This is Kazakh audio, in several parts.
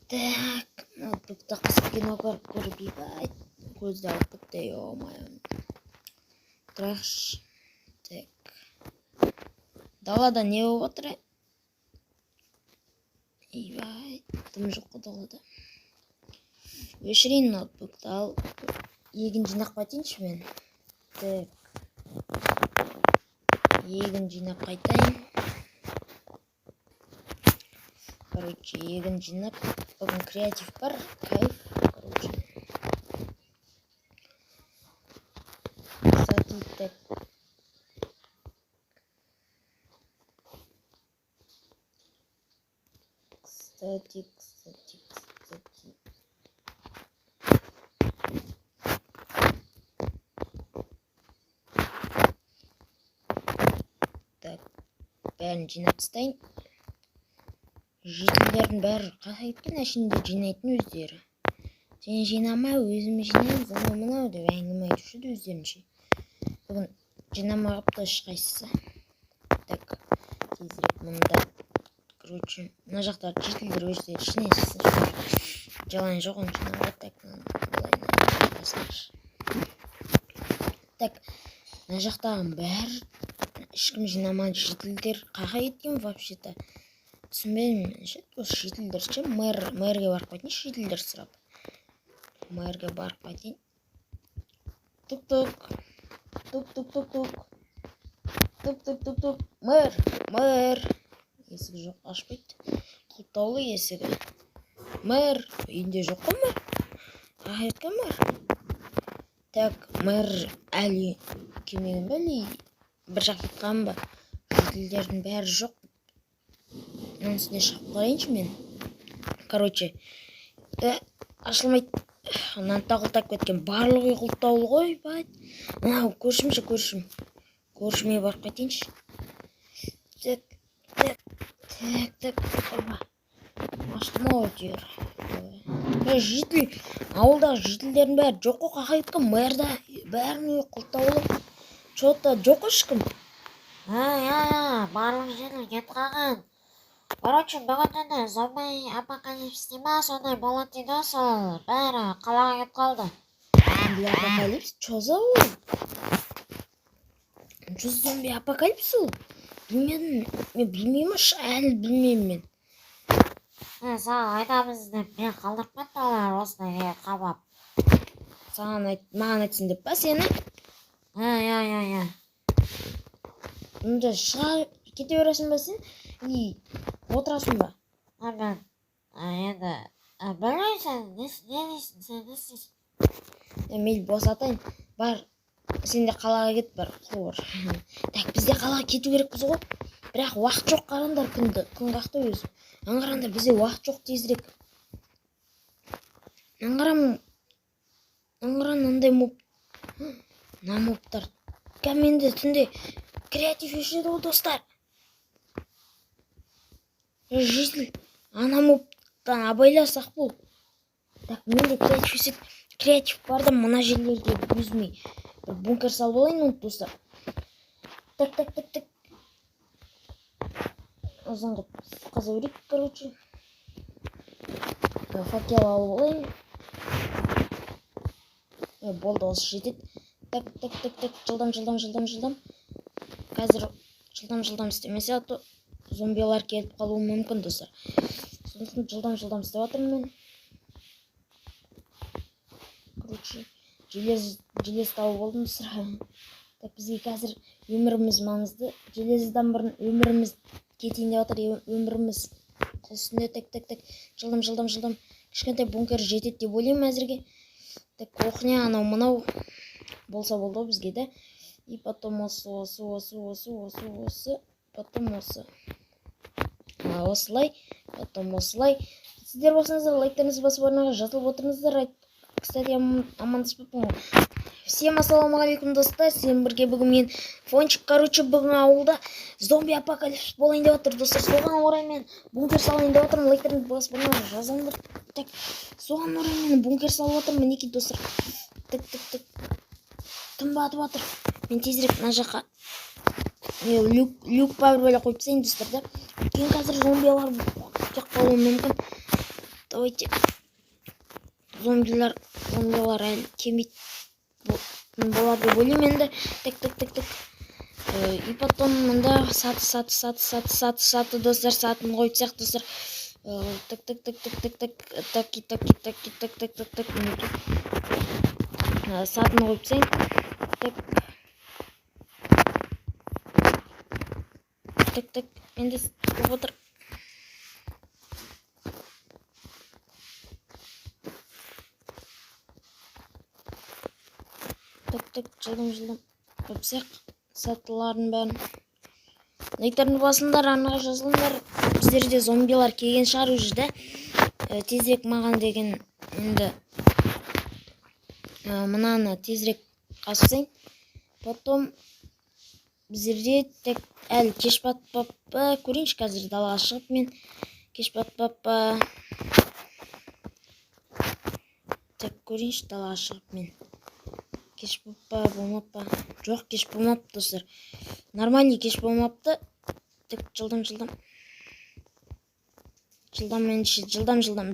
Так, ноутбукта қысып кино көріп көзді алып кетті, ё-моё. Тұрайықшы. Так. Далада не болып отыр? Ойбай, тым жоқ қой далада. Өшірейін ноутбукты, ал егін жинақ қайтайыншы мен. Так. Егін жинақ қайтайын. Короче, егін жинап, бүгін креатив бар, кайф, короче. Кстати, так. Кстати. Так, бәрін жинап тастайын. Жетілдердің бәрі қасайтын, әшінде жинайтын өздері. Сен жинамай, өзім жинайын, мынау деп әңгіме айтушы өздерінше. Бүгін жинамай қапты ешқайсысы. Так, тезірек мұнда. Короче, мына жақта жетілдер өздері жинайсыз. Жалайын жоқ, оны жинауға. Так, мына жақтағын бәрі ешкім жинамайды. Жетілдер қаға еткен вообще-то. Түсінбедім, осы жетілдер ше, мэрге барып қайтын, жетілдер сұрап. Мэрге барып қайтын. Тук-тук. Мэр. Есігі жоқ, ашпайды. Құлтаулы есігі. Мэр, үйінде жоқ қой мэр? Қаға еткен мэр? Так, мэр әлі келмеген бе, әлі бір жақ кетқан ба? Жетілдердің бәрі жоқ. Оның үстіне шығып қарайыншы мен. Короче, ашылмайды. Нантта құлтап кеткен. Барлығы құлтаулы ғой, бай. Мынау, көршіме барып қайтайыншы. Так. Аштым ау өтер. Жетіл, ауылдағы жетілдердің бәрі жоқ қой, қаға кеткен. Мэрда бәріне құлтаулы. Чота жоқ ешкім. Барлық жетіл кет қаған. Короче, бүгін зомби апокалипсте ма сондай болады дейді сол. Бәрі қалаға кет қалды. Зомби апокалипс? Чо за ол? Жүз зомби апокалипс ол? Білмедім. Мен білмеймін, әлі білмеймін мен. Саған айтамыз деп мен қалдырып кетті олар осындай қабап. Маған айтсын деп па сені? Я. Мұнда шыға кете бересің ба сен? Отырасың ба? Мен енді білмейсің, не дейсің, сен не істейсің? Мейлі босатайын. Бар, сен де қалаға кет бар, қор. Так, бізде қалаға кету керекпіз ғой. Бірақ уақыт жоқ, қарандар күн қақты өзі. Аңғарандар, бізде уақыт жоқ тезірек. Аңғаран андай мобтар. Кәменде түнде креатив өшеді ғой, достар. Жетіл, ана мобтан абайласақ бұл. Так, менде креатив бар да, мына жерлерге өзімей бір бункер салып алайын, оны достар. Так. Озанғы қаза өрек, короче. Факел алып алайын. Болды, осы жетеді. Так, жылдам. Қазір жылдам істемесе, ато зомбилар келіп қалуы мүмкін, достар. Сондықтан жылдам істеп жатырмын мен. Короче, желез тауып болдым, достар. Так, бізге қазір өміріміз маңызды. Железден бұрын өміріміз кетейін деп жатыр, өміріміз құлсында. Так. Жылдам. Кішкентай бункер жетеді деп ойлаймын әзірге. Так, кухня, анау мынау болса болды бізге де. И потом осы. Потом осы. Осылай. Потом осылай. Сіздер болсаңыздар, лайктарыңызды басып орнаға жазылып отырыңыздар. Кстати, амандаспаппын. Всем ассалаумағалейкум, достар. Сен бірге бүгін мен фончик, короче, бүгін ауылда зомби апокалипс болайын деп отыр, достар. Соған орай мен бункер салайын деп отырмын. Лайктарыңызды басып орнаға жазыңдар. Так, соған орай мен бункер салып отырмын, мінекей, достар. Так. Тым батып жатыр. Мен тезірек мына жаққа люк бар бөле қойып тастайын, достар, да. Кейін қазір зомбилар кеп қалуы мүмкін. Давайте. Зомбилар әлі келмейді. Болады деп ойлаймын енді. Так. И потом мында саты достар, сатын қойып тастайық достар. Так. Сатын қойып тастайын. Так. Енді істеп отыр. Так, жылдам өпсек сатыларын бәрін. Лайктардың басындар, арнаға жазылыңдар. Біздерде зомбилар келген шығар уже, тезірек маған деген енді мынаны тезірек қасысайын. Потом біздерде тек әлі кеш батпаппа, көрейінші қазір далаға шығып мен кеш батпаппа. Тек көрейінші далаға шығып мен кеш болмаппа. Жоқ, кеш болмапты достар. Нормальный кеш болмапты. Так, жылдам. Жылдам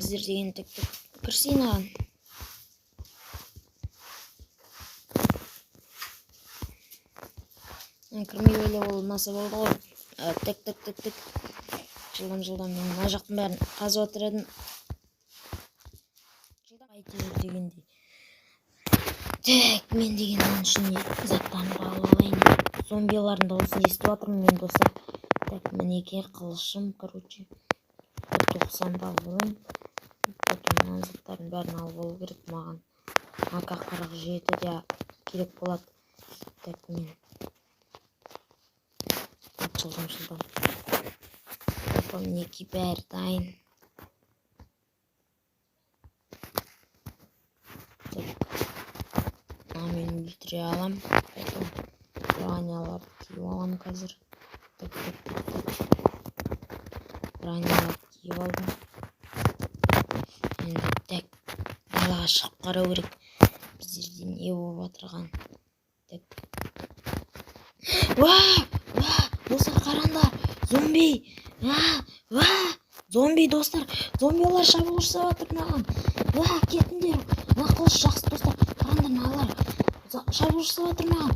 біздер деген так. Кірсейін аған. Кірмей өлі болмаса болды ғой. Так. Жылдам. Мен мына жақтың бәрін қазып отыр едім. Жылдам айтып дегендей. Так, мен деген оның ішіне заттарын алып алайын. Зомбилардың дауысын естіп отырмын мен достар. Так, мінеке қылышым, короче. 90 балым. Потом заттардың бәрін алып алу керек маған. АК-47 де керек болады. Так, мен жылдам. Потом мінеке бәрі дайын. Мен өлтіре алам. Потом броняларды киіп алам қазір. Так. Броняларды киіп алдым. Енді так, далаға шығып қарау керек. Біздерде не болып отырған. Так. Достар қараңдар. Зомби. Зомби достар. Зомбилар шабуыл жасап жатыр маған. Кетіңдер. Қылыш жақсы достар. Қараңдар мыналар. Шабуыл жасап жатыр маған.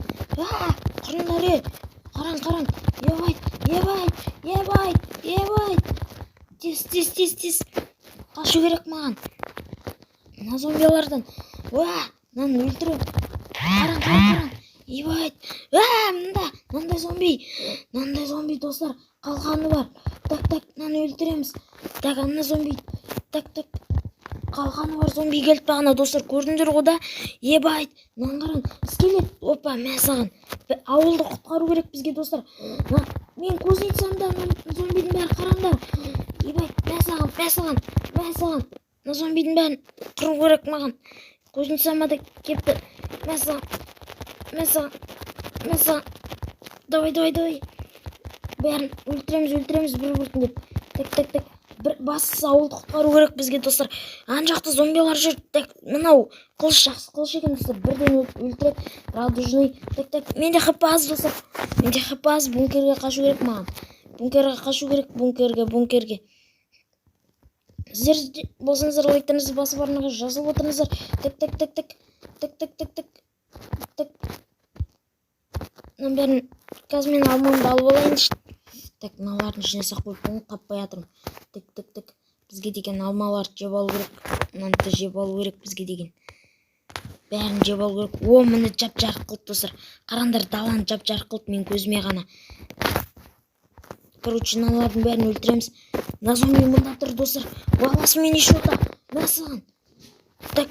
Құрыңдар. Қараң. Ебайт. Тез. Қашу керек маған. Мына зомбилардан. Мынаны өлтіру. Қараң. Ебайт. Мынандай зомби достар. Қалғаны бар. Так, мынаны өлтіреміз. Так, ана зомби. Так. Қалғаны бар зомби келіп бағана достар. Көрдіңдер ғой да? Ебайт. Мынаны қараң. Скелет. Опа, мә ауылды құтқару керек бізге достар. Мен көзінсамда зомбидің бәрі қараңдар. Ебайт, мә саған. Мына зомбидің бәрін қыру керек маған. Көзінсамада кепті. Мә саған. Давай. Бәрін өлтіреміз бір-біртіндеп. Так. Бір бассыз ауылды құтқару керек бізге достар. Ан жақта зомбилар жүр. Так, мынау қылыш жақсы қылыш екен достар. Бірден өлтіреді. Радужный. Так. Менде хп аз достар. Бункерге қашу керек маған. Бункерге. Сіздер болсаңыздар лайктарыңызды басып арнаға жазылып отырыңыздар. Так. Мына бәрін қазір мен алмамды алып алайыншы. Так, мыналардың ішіне сақ қойып таппай жатырмын. Так. Бізге деген алмаларды жеп алу керек. Мынаны да жеп алу керек бізге деген. Бәрін жеп алу керек. Міне жап-жарық қылып достар. Қараңдар, даланы жап-жарық қылып мен көзіме ғана. Короче, мыналардың бәрін өлтіреміз. Мына зомби мында тұр достар. Баласы мен ешота. Мә саған. Так.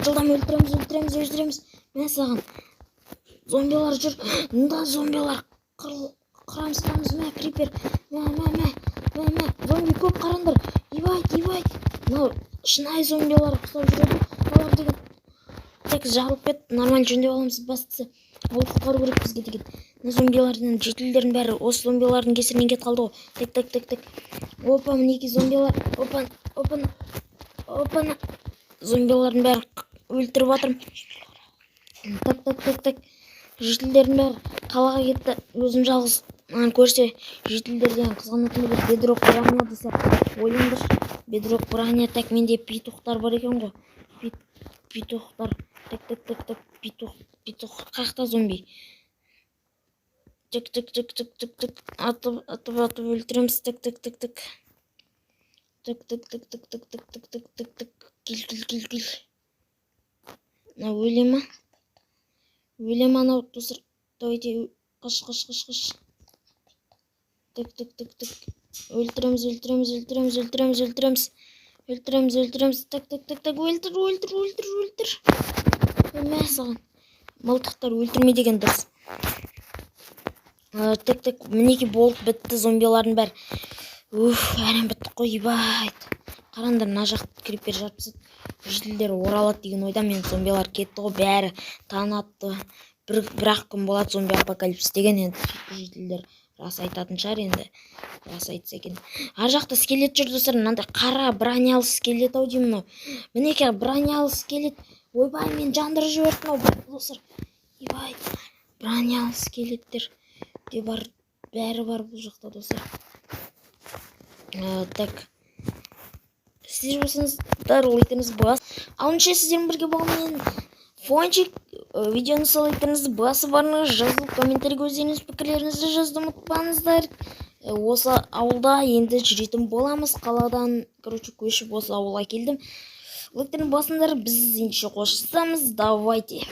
Жылдам өлтіреміз. Мә саған. Зомбилар жүр. Мында зомбилар. Қырамыз, мә, крипер. Мә. Зомби көп қараңдар. Ебайт. Мынау шынайы зомбилар құсап жүреді. Олар деген. Так, жағылып кетті. Нормально жөндеп аламыз бастысы. Ол құтқару керек бізге деген. Мына зомбилардың жетілдерін бәрі осы зомбилардың кесірінен кетіп қалды ғой. Так. Опа, мінеки зомбилар. Опа. Зомбилардың бәрі өлтіріп жатырмын. Так. Жетілдердің бәрі қалаға кетті. Өзім жалғыз көрсе жетілдерден қызғанатын бір бедрок қоямын десе ойлаңдар. Бедрок броня. Так, менде петухтар бар екен ғой. Петухтар. Так. Петух. Қақта зомби. Тік. Атып өлтіреміз. Так. Кел. Өлем анау достар. Давайте қыш. Так. Өлтіреміз. Так. Өлтір. Өлме саған. Мылтықтар өлтірме деген дұрыс. Так. Мінеки болып бітті зомбилардың бәрі. Әрін бітті қой, байт. Қараңдар, мына жақ крипер жартысы жителдер оралады деген ойда мен зомбилар кетті ғой, бәрі танатты. Бір-ақ күн болады зомби апокалипсис деген, енді жителдер рас айтатын шығар, енді рас айтса екен. Ар жақта скелет жүр достар, мынандай қара бронялы скелет ау деймін. Мінеки бронялы скелет. Ойбай, мен жандырып жібердім ау достар. Ойбай, бронялы скелеттер де бар, бәрі бар бұл жақта достар. Так. Сіздер болсаңыздар лайктарыңызды басып. Алынша сіздермен бірге болған фончик видеоны сол лайктарыңызды басып барыңыз, жазылып комментарийге өздеріңіз пікірлеріңізді жазуды ұмытпаңыздар. Осы ауылда енді жүретін боламыз. Қаладан, көшіп осы ауылға келдім. Лайктарыңызды басыңдар, біз ендеше қоштасамыз. Давайте.